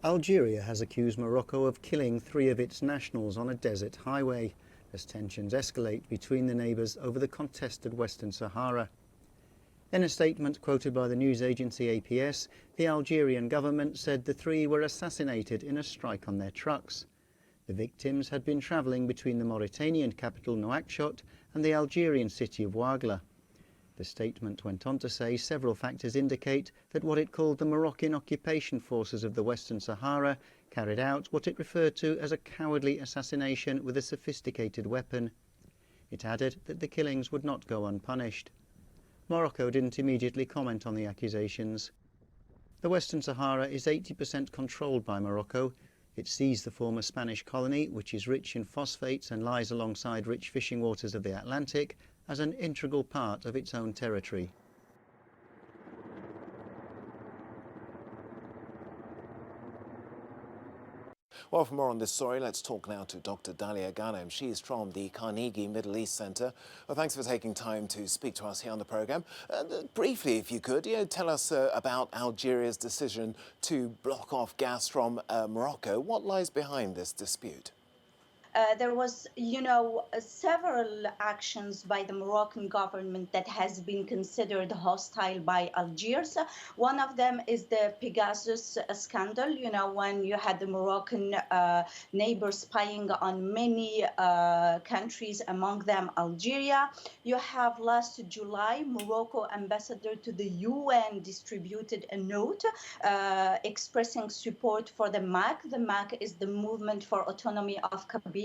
Algeria has accused Morocco of killing 3 of its nationals on a desert highway as tensions escalate between the neighbours over the contested Western Sahara. In a statement quoted by the news agency APS, the Algerian government said the 3 were assassinated in a strike on their trucks. The victims had been travelling between the Mauritanian capital Nouakchott and the Algerian city of Ouargla. The statement went on to say several factors indicate that what it called the Moroccan occupation forces of the Western Sahara carried out what it referred to as a cowardly assassination with a sophisticated weapon. It added that the killings would not go unpunished. Morocco didn't immediately comment on the accusations. The Western Sahara is 80% controlled by Morocco. It sees the former Spanish colony, which is rich in phosphates and lies alongside rich fishing waters of the Atlantic, as an integral part of its own territory. Well, for more on this story, let's talk now to Dr. Dalia Ghanem. She is from the Carnegie Middle East Centre. Well, thanks for taking time to speak to us here on the programme. Briefly, if you could, tell us about Algeria's decision to block off gas from Morocco. What lies behind this dispute? There was, several actions by the Moroccan government that has been considered hostile by Algiers. One of them is the Pegasus scandal, when you had the Moroccan neighbors spying on many countries, among them Algeria. You have last July, Morocco ambassador to the UN distributed a note expressing support for the MAC. The MAC is the Movement for Autonomy of Kabylia,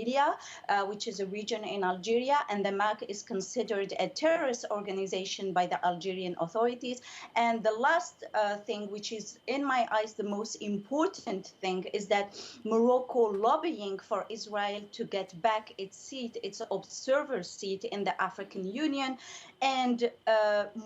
which is a region in Algeria, and the MAC is considered a terrorist organization by the Algerian authorities. And the last thing, which is in my eyes the most important thing, is that Morocco lobbying for Israel to get back its seat, its observer seat in the African Union. And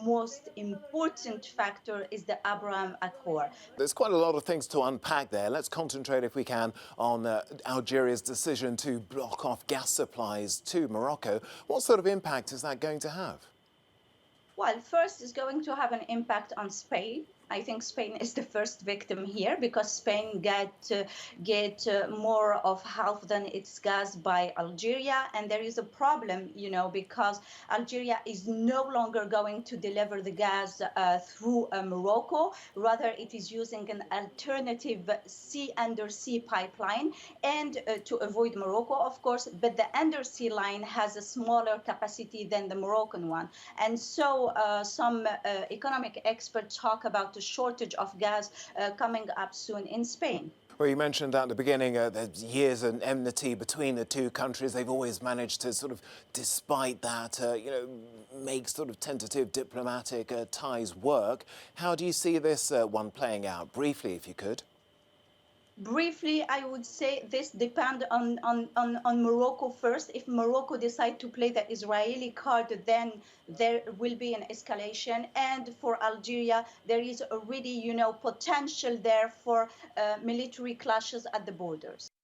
most important factor is the Abraham Accord. There's quite a lot of things to unpack there. Let's concentrate, if we can, on Algeria's decision to block off gas supplies to Morocco. What sort of impact is that going to have? Well, first, it's going to have an impact on Spain. I think Spain is the first victim here because Spain get more of half than its gas by Algeria, and there is a problem, because Algeria is no longer going to deliver the gas through Morocco. Rather, it is using an alternative undersea pipeline, and to avoid Morocco, of course. But the undersea line has a smaller capacity than the Moroccan one, and so some economic experts talk about the shortage of gas coming up soon in Spain. Well, you mentioned at the beginning there's years of enmity between the two countries. They've always managed to sort of, despite that, make sort of tentative diplomatic ties work. How do you see this one playing out? Briefly, if you could. Briefly, I would say this depends on Morocco first. If Morocco decide to play the Israeli card, then there will be an escalation. And for Algeria, there is already, potential there for military clashes at the borders.